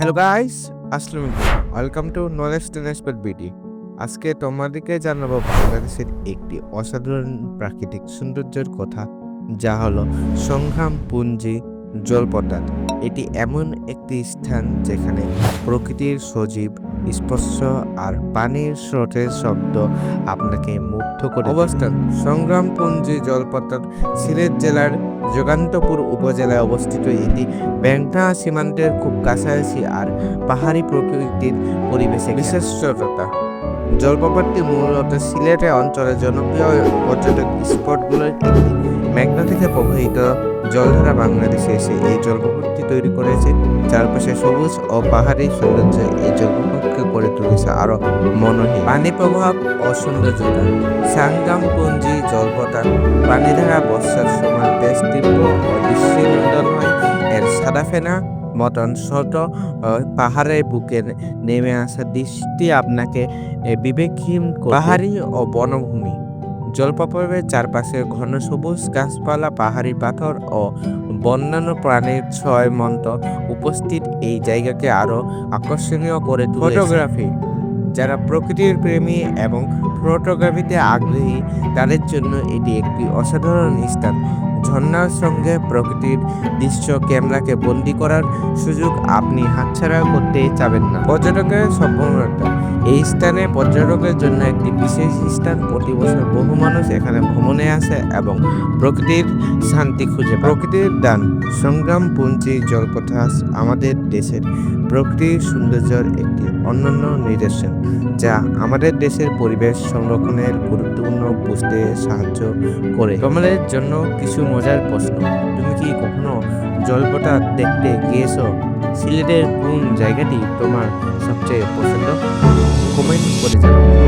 Hello guys, আসসালামু আলাইকুম। Welcome to knowledge টেনেসপেট বিডি। আজকে তোমাদেরকে জানাবো বাংলাদেশের একটি অসাধারণ প্রাকৃতিক সৌন্দর্যের কথা, যা হলো সংগ্রামপুঞ্জি জলপ্রপাত। এটি এমন একটি স্থান যেখানে প্রকৃতির সজীব স্পর্শ আর পানির স্রোতের শব্দ আপনাকে মুগ্ধ করে। অবস্থান: সংগ্রামপুঞ্জি জলপ্রপাত সিলেট জেলার যোগান্তপুর উপজেলায় অবস্থিত। এটি মেঘনা সীমান্তের খুব কাছাকাছি আর পাহাড়ি প্রকৃতির পরিবেশে বিশেষতা। জলপ্রপাতটি মূলত সিলেট অঞ্চলের জনপ্রিয় পর্যটক স্পটগুলোর একটি। মেঘনা থেকে প্রবাহিত জলধারা বাংলাদেশে এসে এই জলপ্রপাতটি তৈরি করেছে। চারপাশে সবুজ ও পাহাড়ি সৌন্দর্য এই জলপ্রপাতকে করে তুলেছে আরো মনোহী। পানি প্রভাব ও সৌন্দর্যতা: সংগ্রামপুঞ্জি জলপ্রপাত পানিধারা বর্ষার সময় বেশ তীব্র ও দৃষ্টিনন্দন হয়। এর সাদা ফেনা মতন ছোট পাহাড়ের বুকে নেমে আসা দৃষ্টি আপনাকে বিবেকহীন করে। পাহাড়ি ও বনভূমি: জলপ্রপাতের চারপাশে ঘন সবুজ গাছপালা, পাহাড়ি পাথর ও বন্যান্য প্রাণীর ছয়মন্ত উপস্থিত এই জায়গাকে আরো আকর্ষণীয় করে তুলেছে। ফটোগ্রাফি: যারা প্রকৃতির প্রেমী এবং ফটোগ্রাফিতে আগ্রহী তাদের জন্য এটি একটি অসাধারণ স্থান। ঝর্ণার সঙ্গে প্রকৃতির দৃশ্য ক্যামেরাকে বন্দি করার সুযোগ আপনি হাতছাড়া করতে চাবেন না। পর্যটকের সম্ভাবনা: এই স্থানে পর্যটকের জন্য একটি বিশেষ স্থান। প্রতি বছর বহু মানুষ এখানে ভ্রমণে আসে এবং প্রকৃতির শান্তি খুঁজে। প্রকৃতির দান: সংগ্রামপুঞ্জি জলপ্রপাত আমাদের দেশের প্রকৃতির সৌন্দর্যের একটি অনন্য নিদর্শন, যা আমাদের দেশের পরিবেশ সংরক্ষণের গুরুত্বপূর্ণ বুঝতে সাহায্য করে। তোমাদের জন্য কিছু মজার প্রশ্ন: তুমি কি কখনো জলপ্রপাত দেখতে গিয়েছো? সিলেটের কোন জায়গাটি তোমার সবচেয়ে পছন্দ? কমেন্ট করে জানাও।